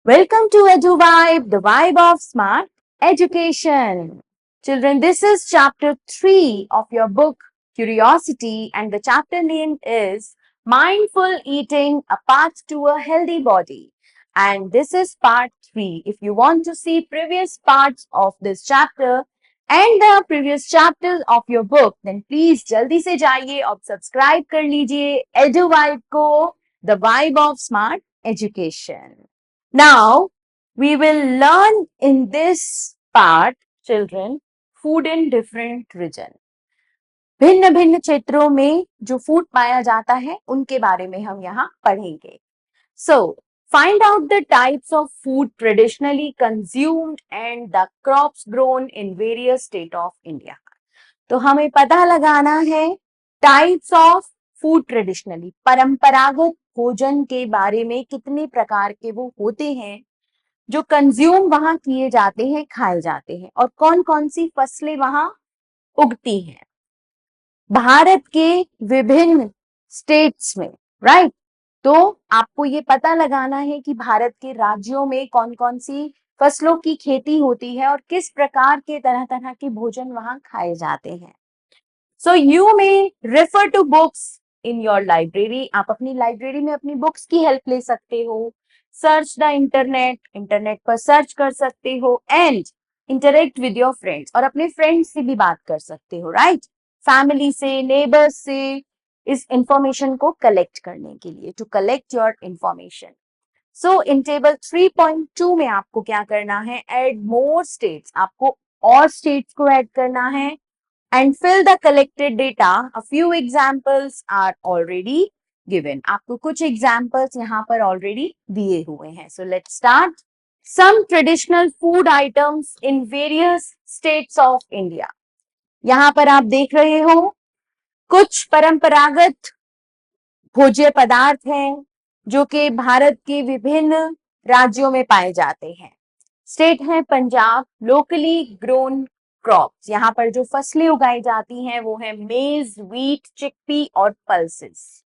Welcome to EduVibe, the vibe of smart education. Children, this is chapter 3 of your book Curiosity, and the chapter name is Mindful Eating, a Path to a Healthy Body. And this is part 3. If you want to see previous parts of this chapter and the previous chapters of your book, then please jaldi se jaiye और subscribe कर लीजिए EduVibe को, the vibe of smart education. Now, we will learn in this part, children, food in different region. भिन्न भिन्न क्षेत्रों में जो food पाया जाता है उनके बारे में हम यहाँ पढ़ेंगे. So, find out the types of food traditionally consumed and the crops grown in various states of India. तो हमें पता लगाना है टाइप्स ऑफ फूड ट्रेडिशनली, परंपरागत भोजन के बारे में कितने प्रकार के वो होते हैं जो कंज्यूम वहां किए जाते हैं, खाए जाते हैं, और कौन कौन सी फसलें वहां उगती हैं भारत के विभिन्न स्टेट्स में, राइट? तो आपको ये पता लगाना है कि भारत के राज्यों में कौन कौन सी फसलों की खेती होती है और किस प्रकार के तरह तरह के भोजन वहां खाए जाते हैं. So you may refer to books in your library. आप अपनी लाइब्रेरी में अपनी बुक्स की हेल्प ले सकते हो. सर्च द इंटरनेट पर सर्च कर सकते हो and interact with your friends, और अपने फ्रेंड्स से भी बात कर सकते हो, राइट? फैमिली से, नेबर्स से, इस इंफॉर्मेशन को कलेक्ट करने के लिए, to collect your information. So in table 3.2 में आपको क्या करना है? Add more states. आपको और स्टेट्स को ऐड करना है and fill the collected data. A few examples are already given. आपको कुछ examples यहाँ पर already दिए हुए हैं. So let's start. Some traditional food items in various states of India. यहाँ पर आप देख रहे हो कुछ परंपरागत भोज्य पदार्थ हैं जो कि भारत के विभिन्न राज्यों में पाए जाते हैं. स्टेट है पंजाब. लोकली ग्रोन क्रॉप्स, यहाँ पर जो फसलें उगाई जाती हैं वो है मेज, व्हीट, चिकपी और pulses,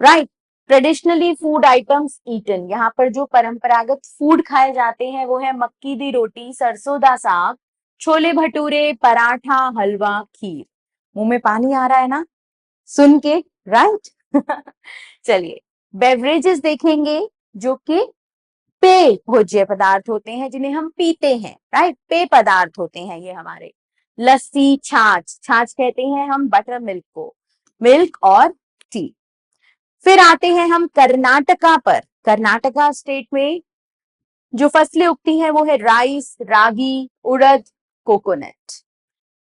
right? Traditionally food items eaten, यहाँ पर जो परंपरागत फूड खाए जाते हैं वो है मक्की दी रोटी, सरसों दा साग, छोले भटूरे, पराठा, हलवा, खीर. मुंह में पानी आ रहा है ना सुन के, राइट? चलिए, बेवरेजेस देखेंगे जो कि पेय भोज्य पदार्थ होते हैं जिन्हें हम पीते हैं, राइट? पेय पदार्थ होते हैं ये हमारे. लस्सी, छाछ कहते हैं हम बटर मिल्क को, मिल्क और टी. फिर आते हैं हम कर्नाटका पर. कर्नाटका स्टेट में जो फसलें उगती हैं वो है राइस, रागी, उड़द, कोकोनट.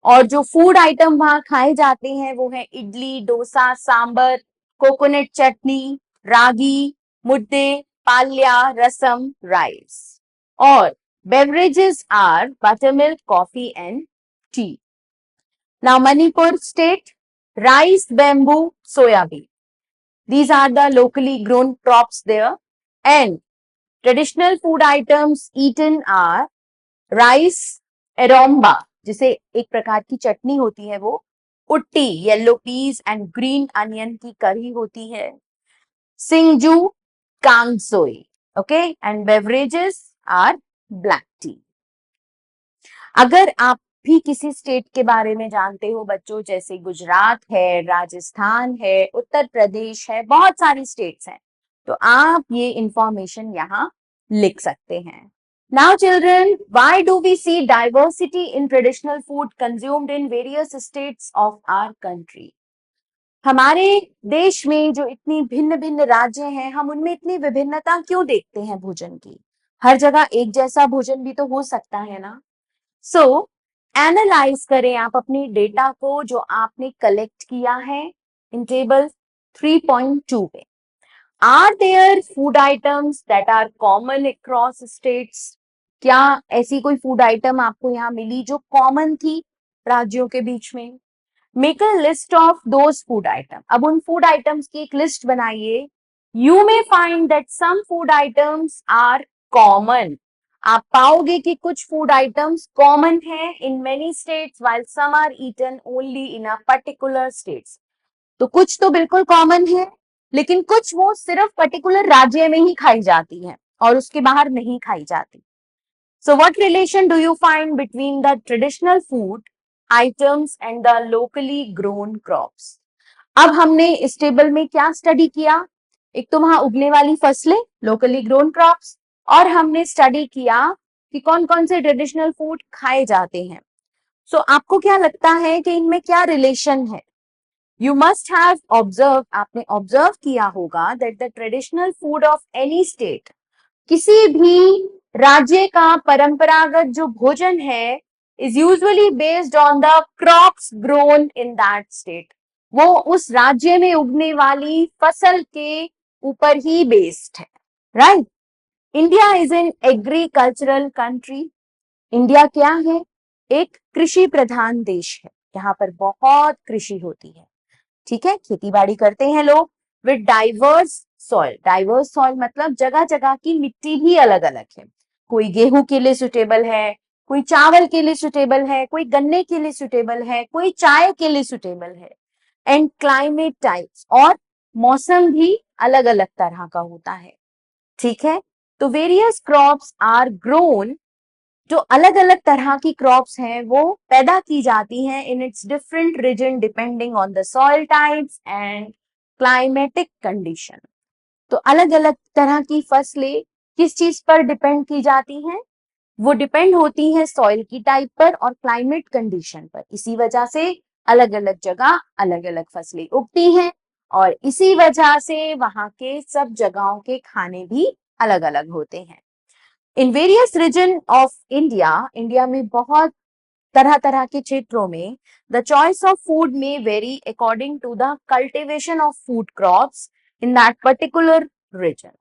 और जो फूड आइटम वहां खाए जाते हैं वो है इडली, डोसा, सांबर, कोकोनट चटनी, रागी मुद्दे, पाल्या, रसम, राइस. और beverages are buttermilk, coffee and tea. Now Manipur state, rice, bamboo, soybean. These are the locally grown crops there. And traditional food items eaten are rice, aromba, जिसे एक प्रकार की चटनी होती है वो, Utti, yellow peas and green onion की curry होती है, Singju, Kangshoi, okay, and beverages are black tea. अगर आप भी किसी स्टेट के बारे में जानते हो बच्चों, जैसे गुजरात है, राजस्थान है, उत्तर प्रदेश है, बहुत सारी स्टेट्स हैं, तो आप ये इंफॉर्मेशन यहाँ लिख सकते हैं. Now children, why do we see diversity in traditional food consumed in various states of our country? हमारे देश में जो इतनी भिन्न भिन्न राज्य हैं, हम उनमें इतनी विभिन्नता क्यों देखते हैं भोजन की? हर जगह एक जैसा भोजन भी तो हो सकता है ना. सो एनालाइज करें आप अपनी डेटा को जो आपने कलेक्ट किया है इन टेबल 3.2 पे. Are there food items that are common across states? क्या ऐसी कोई फूड आइटम आपको यहाँ मिली जो कॉमन थी राज्यों के बीच में? Make a list of those food item. अब उन फूड आइटम्स की एक लिस्ट बनाइए. You may find that some food items are common. आप पाओगे कि कुछ फूड आइटम्स कॉमन है in many states while some are eaten only in a particular states. तो कुछ तो बिल्कुल कॉमन है, लेकिन कुछ वो सिर्फ पर्टिकुलर राज्य में ही खाई जाती है. और उसके बाहर नहीं खाई जाती. So what relation do you find between the traditional food items and the locally grown crops? अब हमने इस टेबल में क्या स्टडी किया? एक तो वहां उगने वाली फसलें, लोकली ग्रोन क्रॉप्स, और हमने स्टडी किया कि कौन कौन से ट्रेडिशनल फूड खाए जाते हैं. सो आपको क्या लगता है कि इनमें क्या रिलेशन है? यू मस्ट हैव ऑब्जर्व, आपने ऑब्जर्व किया होगा that the traditional food of any state, किसी भी राज्य का परंपरागत जो भोजन है, is usually based on the crops grown in that state. वो उस राज्य में उगने वाली फसल के ऊपर ही बेस्ड है. Right? India is an agricultural country. India क्या है? एक कृषि प्रधान देश है. यहाँ पर बहुत कृषि होती है. ठीक है, खेती बाड़ी करते हैं लोग. With diverse soil, diverse soil मतलब जगह जगह की मिट्टी भी अलग अलग है. कोई गेहूं के लिए सुटेबल है, कोई चावल के लिए सुटेबल है, कोई गन्ने के लिए सुटेबल है, कोई चाय के लिए सुटेबल है. एंड क्लाइमेट टाइप्स, और मौसम भी अलग अलग तरह का होता है. ठीक है, तो वेरियस क्रॉप्स आर ग्रोन, जो अलग अलग तरह की क्रॉप्स हैं वो पैदा की जाती हैं in its different region depending on the soil types and climatic condition. तो अलग अलग तरह की फसलें किस चीज पर डिपेंड की जाती हैं? वो डिपेंड होती हैं सॉइल की टाइप पर और क्लाइमेट कंडीशन पर. इसी वजह से अलग अलग जगह अलग अलग फसलें उगती हैं, और इसी वजह से वहां के सब जगहों के खाने भी अलग अलग होते हैं. In various region of India, India में बहुत तरह तरह के क्षेत्रों में द चॉइस ऑफ फूड में vary according to the cultivation of food crops in that particular region.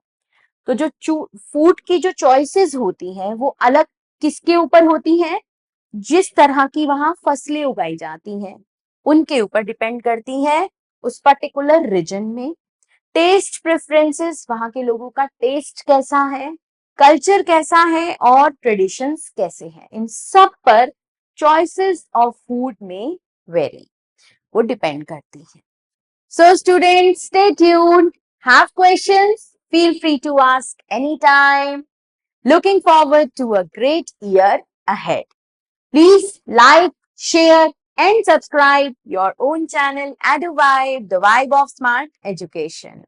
तो जो फूड की जो चॉइसेस होती हैं वो अलग किसके ऊपर होती हैं? जिस तरह की वहां फसलें उगाई जाती हैं उनके ऊपर डिपेंड करती हैं उस पर्टिकुलर रीजन में. टेस्ट प्रेफरेंसेस, वहां के लोगों का टेस्ट कैसा है, कल्चर कैसा है और ट्रेडिशंस कैसे हैं, इन सब पर चॉइसेस ऑफ फूड में वेरी, वो डिपेंड करती है. So students, stay tuned, have questions, feel free to ask anytime. Looking forward to a great year ahead. Please like, share and subscribe your own channel EduVibe, the vibe of smart education.